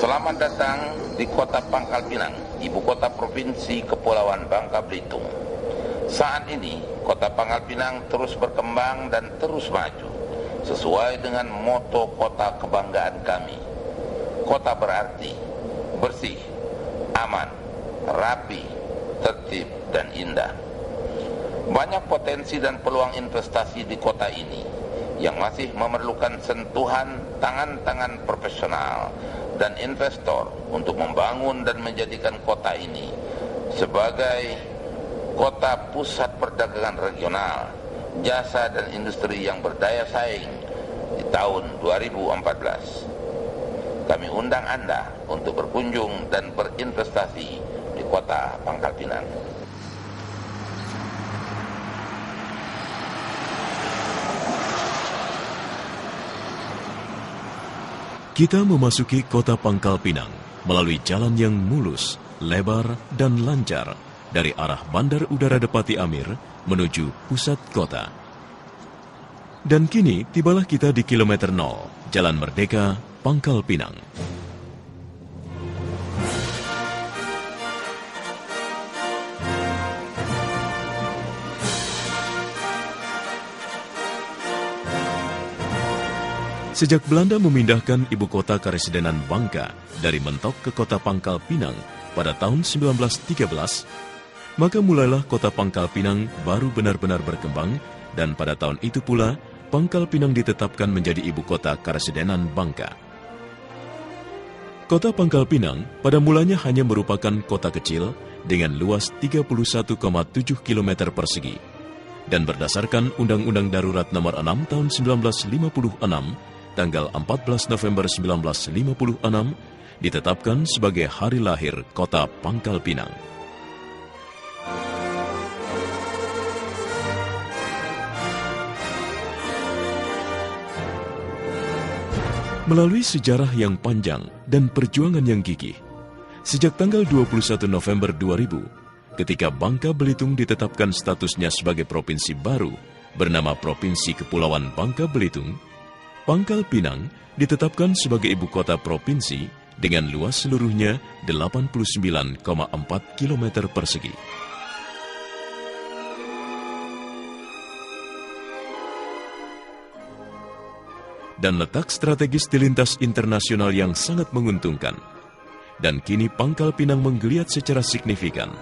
Selamat datang di kota Pangkal Pinang, ibu kota provinsi Kepulauan Bangka Belitung. Saat ini, kota Pangkal Pinang terus berkembang dan terus maju, sesuai dengan moto kota kebanggaan kami. Kota berarti bersih, aman, rapi, tertib, dan indah. Banyak potensi dan peluang investasi di kota ini yang masih memerlukan sentuhan tangan-tangan profesional dan investor untuk membangun dan menjadikan kota ini sebagai kota pusat perdagangan regional, jasa dan industri yang berdaya saing di tahun 2014. Kami undang Anda untuk berkunjung dan berinvestasi di kota Pangkal Pinang. Kita memasuki kota Pangkal Pinang melalui jalan yang mulus, lebar, dan lancar dari arah Bandar Udara Depati Amir menuju pusat kota. Dan kini tibalah kita di kilometer 0, Jalan Merdeka, Pangkal Pinang. Sejak Belanda memindahkan ibu kota Karesidenan Bangka dari Mentok ke kota Pangkal Pinang pada tahun 1913, maka mulailah kota Pangkal Pinang baru benar-benar berkembang, dan pada tahun itu pula Pangkal Pinang ditetapkan menjadi ibu kota Karesidenan Bangka. Kota Pangkal Pinang pada mulanya hanya merupakan kota kecil dengan luas 31,7 km persegi, dan berdasarkan Undang-Undang Darurat Nomor 6 Tahun 1956, tanggal 14 November 1956, ditetapkan sebagai hari lahir kota Pangkal Pinang. Melalui sejarah yang panjang dan perjuangan yang gigih, sejak tanggal 21 November 2000, ketika Bangka Belitung ditetapkan statusnya sebagai provinsi baru bernama Provinsi Kepulauan Bangka Belitung, Pangkal Pinang ditetapkan sebagai ibu kota provinsi dengan luas seluruhnya 89,4 km persegi. Dan letak strategis di lintas internasional yang sangat menguntungkan. Dan kini Pangkal Pinang menggeliat secara signifikan,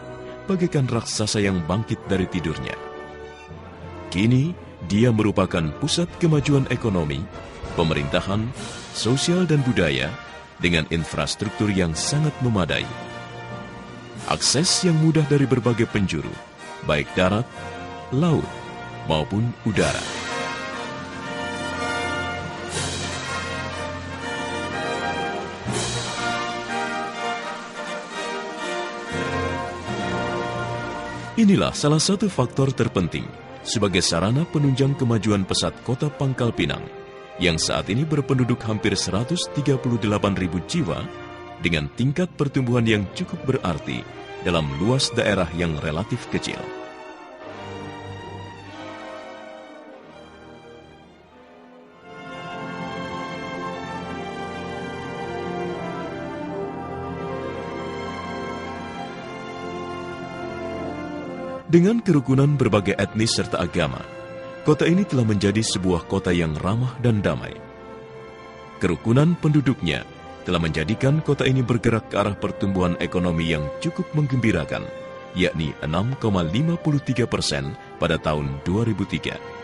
bagaikan raksasa yang bangkit dari tidurnya. Kini dia merupakan pusat kemajuan ekonomi, pemerintahan, sosial dan budaya dengan infrastruktur yang sangat memadai. Akses yang mudah dari berbagai penjuru, baik darat, laut, maupun udara. Inilah salah satu faktor terpenting sebagai sarana penunjang kemajuan pesat kota Pangkal Pinang yang saat ini berpenduduk hampir 138.000 jiwa dengan tingkat pertumbuhan yang cukup berarti dalam luas daerah yang relatif kecil. Dengan kerukunan berbagai etnis serta agama, kota ini telah menjadi sebuah kota yang ramah dan damai. Kerukunan penduduknya telah menjadikan kota ini bergerak ke arah pertumbuhan ekonomi yang cukup menggembirakan, yakni 6,53% pada tahun 2003.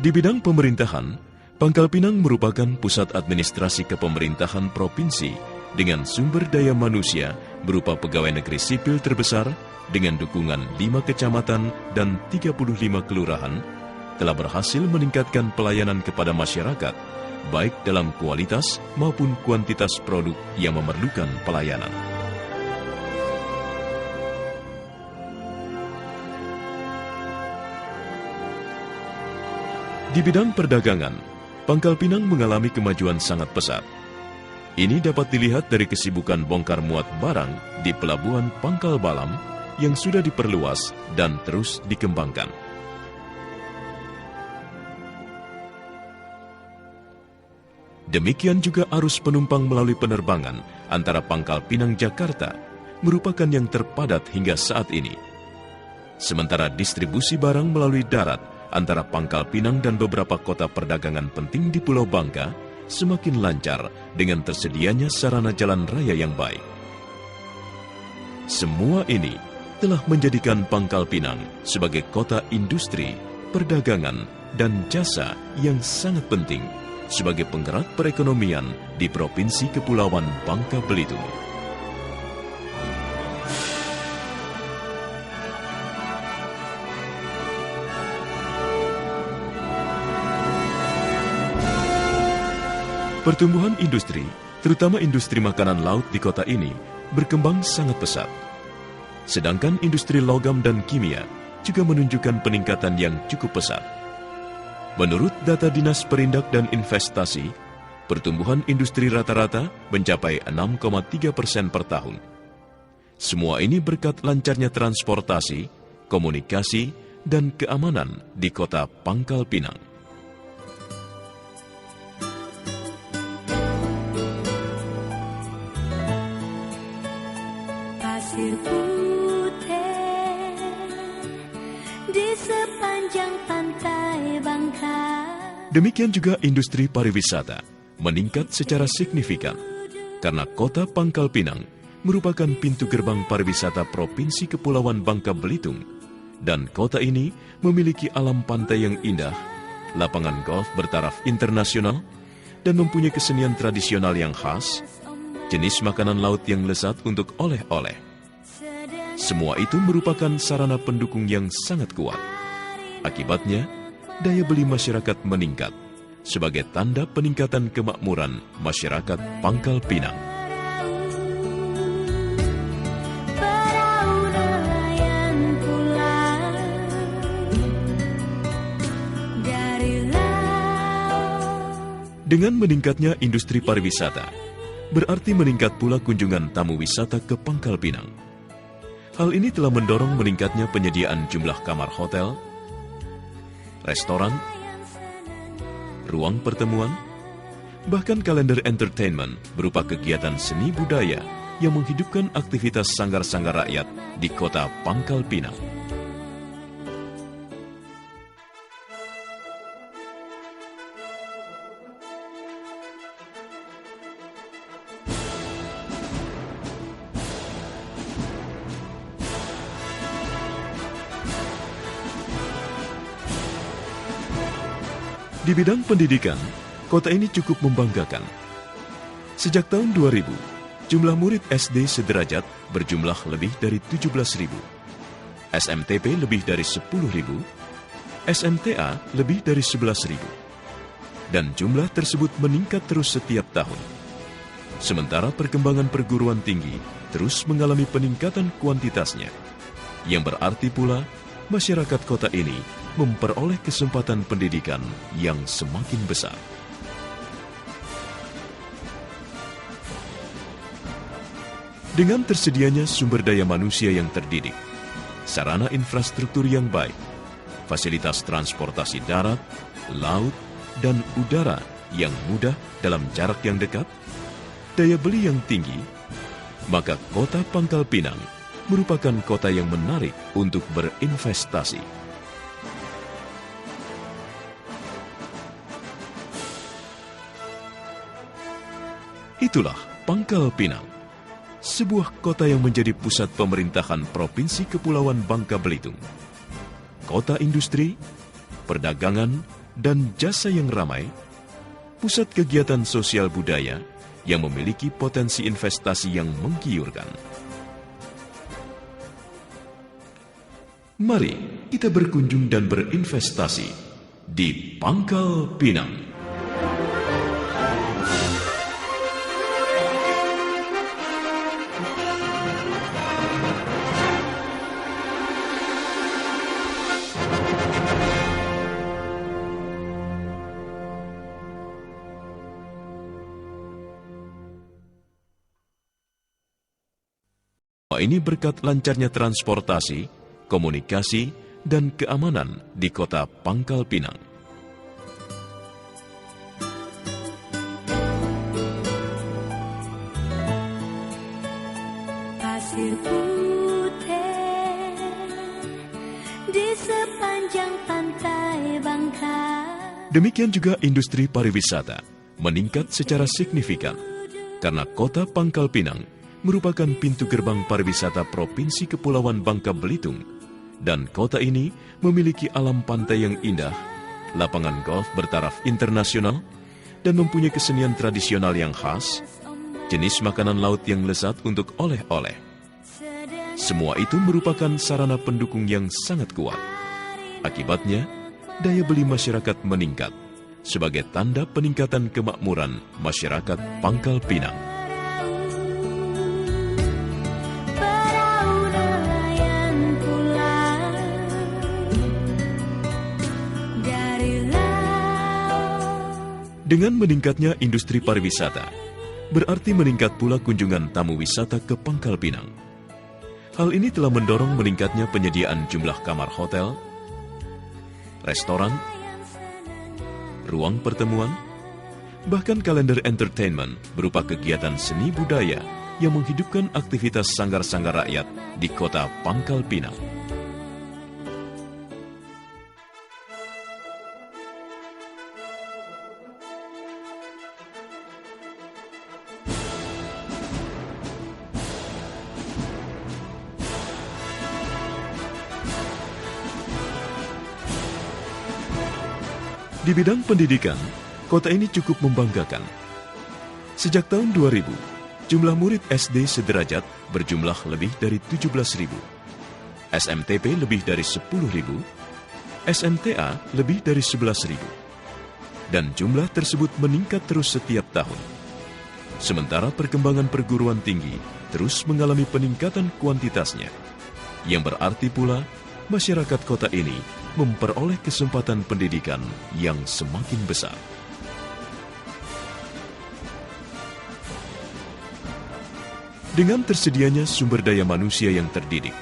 Di bidang pemerintahan, Pangkal Pinang merupakan pusat administrasi kepemerintahan provinsi dengan sumber daya manusia berupa pegawai negeri sipil terbesar dengan dukungan 5 kecamatan dan 35 kelurahan, telah berhasil meningkatkan pelayanan kepada masyarakat, baik dalam kualitas maupun kuantitas produk yang memerlukan pelayanan. Di bidang perdagangan, Pangkal Pinang mengalami kemajuan sangat pesat. Ini dapat dilihat dari kesibukan bongkar muat barang di Pelabuhan Pangkal Balam yang sudah diperluas dan terus dikembangkan. Demikian juga arus penumpang melalui penerbangan antara Pangkal Pinang Jakarta merupakan yang terpadat hingga saat ini. Sementara distribusi barang melalui darat antara Pangkal Pinang dan beberapa kota perdagangan penting di Pulau Bangka semakin lancar dengan tersedianya sarana jalan raya yang baik. Semua ini telah menjadikan Pangkal Pinang sebagai kota industri, perdagangan, dan jasa yang sangat penting sebagai penggerak perekonomian di Provinsi Kepulauan Bangka Belitung. Pertumbuhan industri, terutama industri makanan laut di kota ini, berkembang sangat pesat. Sedangkan industri logam dan kimia juga menunjukkan peningkatan yang cukup pesat. Menurut data Dinas Perindak dan Investasi, pertumbuhan industri rata-rata mencapai 6,3% per tahun. Semua ini berkat lancarnya transportasi, komunikasi, dan keamanan di kota Pangkal Pinang. Pasir putih di sepanjang pantai Bangka. Demikian juga industri pariwisata meningkat secara signifikan karena kota Pangkal Pinang merupakan pintu gerbang pariwisata Provinsi Kepulauan Bangka Belitung dan kota ini memiliki alam pantai yang indah, lapangan golf bertaraf internasional, dan mempunyai kesenian tradisional yang khas, jenis makanan laut yang lezat untuk oleh-oleh. Semua itu merupakan sarana pendukung yang sangat kuat. Akibatnya, daya beli masyarakat meningkat sebagai tanda peningkatan kemakmuran masyarakat Pangkal Pinang. Dengan meningkatnya industri pariwisata, berarti meningkat pula kunjungan tamu wisata ke Pangkal Pinang. Hal ini telah mendorong meningkatnya penyediaan jumlah kamar hotel, restoran, ruang pertemuan, bahkan kalender entertainment berupa kegiatan seni budaya yang menghidupkan aktivitas sanggar-sanggar rakyat di kota Pangkal Pinang. Di bidang pendidikan, kota ini cukup membanggakan. Sejak tahun 2000, jumlah murid SD sederajat berjumlah lebih dari 17.000, SMTP lebih dari 10.000, SMTA lebih dari 11.000, dan jumlah tersebut meningkat terus setiap tahun. Sementara perkembangan perguruan tinggi terus mengalami peningkatan kuantitasnya, yang berarti pula masyarakat kota ini memperoleh kesempatan pendidikan yang semakin besar. Dengan tersedianya sumber daya manusia yang terdidik, sarana infrastruktur yang baik, fasilitas transportasi darat, laut, dan udara yang mudah dalam jarak yang dekat, daya beli yang tinggi, maka kota Pangkal Pinang merupakan kota yang menarik untuk berinvestasi. Itulah Pangkal Pinang, sebuah kota yang menjadi pusat pemerintahan Provinsi Kepulauan Bangka Belitung. Kota industri, perdagangan, dan jasa yang ramai, pusat kegiatan sosial budaya yang memiliki potensi investasi yang menggiurkan. Mari kita berkunjung dan berinvestasi di Pangkal Pinang. Ini berkat lancarnya transportasi, komunikasi, dan keamanan di kota Pangkal Pinang. Pasir putih di sepanjang pantai Bangka. Demikian juga industri pariwisata meningkat secara signifikan karena kota Pangkal Pinang merupakan pintu gerbang pariwisata Provinsi Kepulauan Bangka Belitung, dan kota ini memiliki alam pantai yang indah, lapangan golf bertaraf internasional, dan mempunyai kesenian tradisional yang khas, jenis makanan laut yang lezat untuk oleh-oleh. Semua itu merupakan sarana pendukung yang sangat kuat. Akibatnya, daya beli masyarakat meningkat sebagai tanda peningkatan kemakmuran masyarakat Pangkal Pinang. Dengan meningkatnya industri pariwisata, berarti meningkat pula kunjungan tamu wisata ke Pangkal Pinang. Hal ini telah mendorong meningkatnya penyediaan jumlah kamar hotel, restoran, ruang pertemuan, bahkan kalender entertainment berupa kegiatan seni budaya yang menghidupkan aktivitas sanggar-sanggar rakyat di kota Pangkal Pinang. Di bidang pendidikan, kota ini cukup membanggakan. Sejak tahun 2000, jumlah murid SD sederajat berjumlah lebih dari 17.000, SMTP lebih dari 10.000, SMTA lebih dari 11.000, dan jumlah tersebut meningkat terus setiap tahun. Sementara perkembangan perguruan tinggi terus mengalami peningkatan kuantitasnya, yang berarti pula masyarakat kota ini memperoleh kesempatan pendidikan yang semakin besar. Dengan tersedianya sumber daya manusia yang terdidik,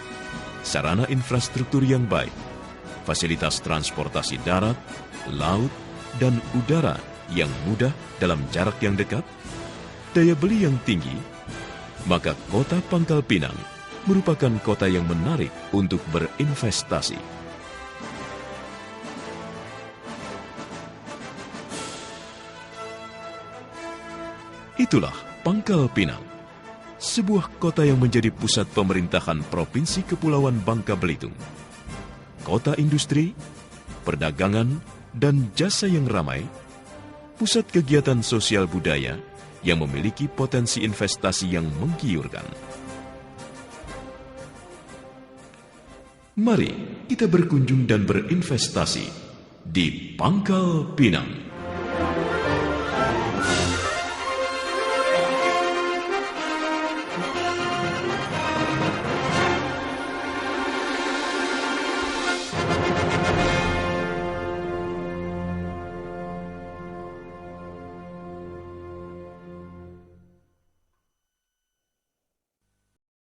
sarana infrastruktur yang baik, fasilitas transportasi darat, laut, dan udara yang mudah dalam jarak yang dekat, daya beli yang tinggi, maka kota Pangkal Pinang merupakan kota yang menarik untuk berinvestasi. Itulah Pangkal Pinang, sebuah kota yang menjadi pusat pemerintahan Provinsi Kepulauan Bangka Belitung. Kota industri, perdagangan, dan jasa yang ramai, pusat kegiatan sosial budaya yang memiliki potensi investasi yang menggiurkan. Mari kita berkunjung dan berinvestasi di Pangkal Pinang.